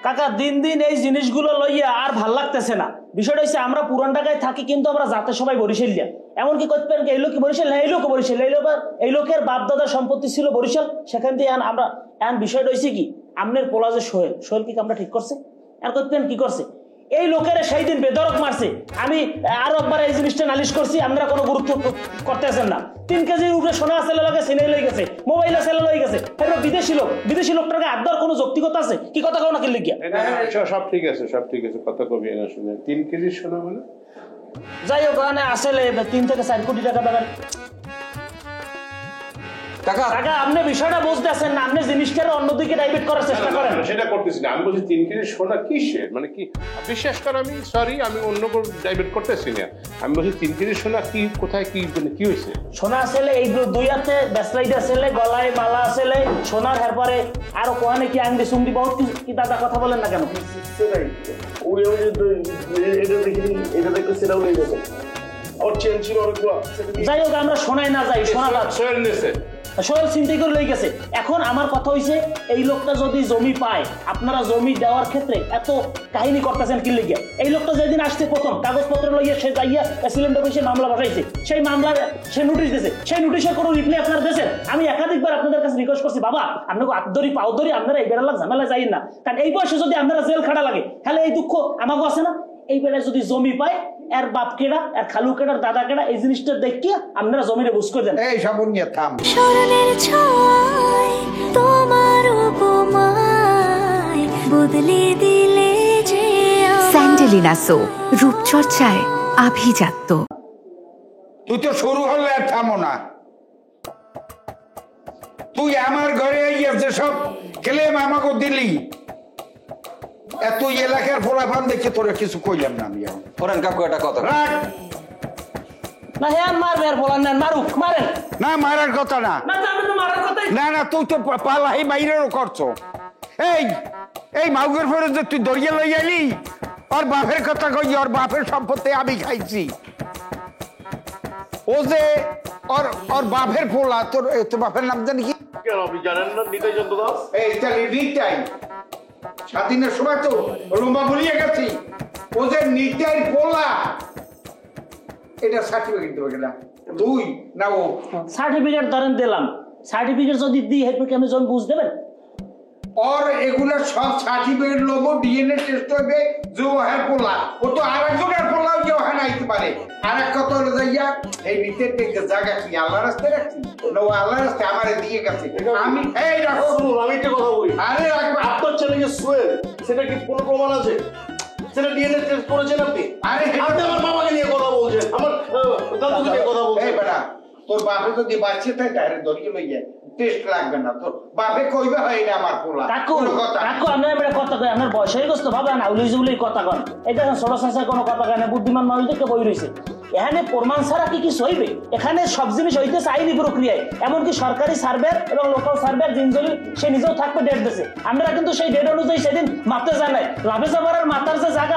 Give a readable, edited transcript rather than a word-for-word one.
কাকা দিন দিন এই জিনিসগুলো লইয়া আর ভাল লাগতেছে না। বিষয়টা হচ্ছে আমরা পুরান ঢাকায় থাকি কিন্তু আমরা যাতে সবাই বরিশালিয়া। এমনকি করতে পারেন এই লোক বরিশাল না, এই লোক বরিশাল, এই লোকের বাপ দাদার সম্পত্তি ছিল বরিশাল, সেখান দিয়ে আমরা বিষয়টা হয়েছে কি আমনের পোলা যে সোহেল কি আমরা ঠিক করছে আর করতে পারেন কি করছে এই লোকের সেই দিন বেদরক মারছে। আমি আরো একবার এই জিনিসটা নালিশ করছি, আপনারা কোনো গুরুত্ব করতেছেন না। 3 কেজির উপরে সোনা ছেলে লাগে সিনে লই গেছে, মোবাইলে ছেলে লই গেছে, বিদেশি লোকটাকে আদার কোনো যৌক্তিকতা আছে কি? কথা কও না কি লিখিয়া? সব ঠিক আছে, সব ঠিক আছে, কথা কবি না শুনে 3 কেজি সোনা মানে যাই হোক ওখানে আসলে 3 থেকে 4 কোটি টাকা দেবেন। কাকা আপনি বিষয়টা বুঝতেছেন না, আপনি জিনিসটার অন্যদিকে ডাইভার্ট করার চেষ্টা করেন। সেটা করতেছি না, আমি বলছি 3 কেজি সোনা কিসের মানে কি বিশ্বাস কর, আমি সরি আমি অন্য কোনো ডাইভার্ট করতেছি না। আমি বলছি 3 কেজি সোনা কি কোথায় কি মানে কি হয়েছে? সোনা আসলে এই 2 হাতে ব্যাসলাইট আসলে, গলায় মালা আসলে সোনার, এরপরে আরো কোহানে কি আংটি সুংটি বহুত কি দাদা কথা বলেন না কেন? সেটাই ওই এটা দেখিনি, এটা দেখতে সেটাও লেগে গেছে আর চেঞ্জ ছিল অনেকগুলো। যাই হোক আমরা শোনাই না যাই, শোনা সোহেল নেছে, সোহেল চিন্তাই করে লই গেছে। এখন আমার কথা হইছে এই লোকটা যদি জমি পায়, আপনারা জমি দেওয়ার ক্ষেত্রে এত কাহিনী করতেছেন কি লিগে? এই লোকটা যেদিন আসছে প্রথম কাগজপত্র লইয়া সে যাইয়া সিলিন্ডার অফিসে মামলা বসাইছে, সেই মামলার সে নোটিশ দিয়েছে, সেই নোটিশের কোনো রিপ্লাই আপনারা দিয়েছেন? আমি একাধিকবার আপনাদের কাছে রিকোয়েস্ট করছি বাবা আপনাকে আদরি পাউদরি আপনারা এই বেড়ালাগ ঝামেলা যাই না, কারণ এই বয়সে যদি আপনারা জেল খাটা লাগে তাহলে এই দুঃখ আমাকে আছে না? এই বেলায় যদি জমি পায় এর বাপ কেডা এর খালু কেডা দাদা কেডা এই জিনিসটা দেখিয়ে আপনারা জমিরে বুঝ করে দেন। এই সাবুন নিয়ে থাম। স্মরণের ছয় তোমার উপমায় বদলে দিলে যে স্যান্ডেলিনা সো রূপচর্চায় আভিজাত্য। তুই তো শুরু হলে আর থামো না। তুই আমার ঘরে গিয়েছে সব ক্লেম আমাকে দিলি, এত এলাকার ফলাফল দেখে তোরা কিছু কইলাম না আমি। ফোরেন কাকু একটা কথা রাখ না হ্যাঁ মারবে আর বলার না, মারুক মারেন না, মারার কথা না। আমি তো মারার কথাই না না, তুই তো পালাই বাইরেও করছো। এই এই মাউগের পরে যে তুই দরিয়া লই এলি, ওর বাপের কথা কই, ওর বাপের সম্পত্তি আমি খাইছি। ও যে ওর বাপের পোলা, তোর বাপের নাম জানি কি? কেন আপনি জানেন না? নিতাই চন্দ্র দাস। এই তাহলে নিতাই স্বাধীনের সময় তো লম্বা বলিয়ে গেছি। ও যে নিতাই পোলা, এটা সার্টিফিকেট দেবে কিনা? তুই না ও? সার্টিফিকেট ধরেন দিলাম, সার্টিফিকেট যদি দিই হেল্প আমি জমি বুঝ দেবেন? और এগুলা সব সার্টিফিকেট লোবো, ডিএনএ টেস্ট হবে যে ও হ্যাঁ পোলা। ও তো আরেকজনের পোলা যে ও হ্যাঁ আইতে পারে। আরেক কথা হলো যাইয়া এই নিতের থেকে জায়গা কি আল্লাহ রাস্তায় রাখছি না ও আল্লাহ রাস্তায় আমারে দিয়ে গেছে? আমি এই রাখো, আমি একটা কথা বলি, আরে রাখবা। আপনার ছেলে যে সোহেল, সেটা কি কোনো প্রমাণ আছে? সেটা ডিএনএ টেস্ট করেছেন আপনি? আরে আপনি আমার বাবাকে নিয়ে কথা বলছেন, আমার দাদুকে নিয়ে কথা বলছেন। এই বেটা, তোর বাপে যদি বাচ্চা থাকে তাহলে দরিয়ে লইয়া টেস্ট লাগবে না। তোর বাপে কইবে হয় না আমার পোলা। কাকু আমরা এবারে কথা কই, আপনার বয়স হয়ে গেছে তো বাবা না উলিজ উলি কথা কন। এই দেখেন ছোট সংসার কোনো কথা কয় না, বুদ্ধিমান মানুষ দেখে বই রয়েছে। এখানে প্রমাণ ছাড়া কি কিছু হইবে? এখানে সব জিনিস হইতেছে আইনি প্রক্রিয়ায়। এমনকি সরকারি সার্ভে এবং লোকাল সার্ভে জিনজলি সে নিজেও থাকবে ডেট দিয়েছে, আমরা কিন্তু সেই ডেট অনুযায়ী সেদিন মাপতে যাই নাই। লাভে যাবার মাতার যে জায়গা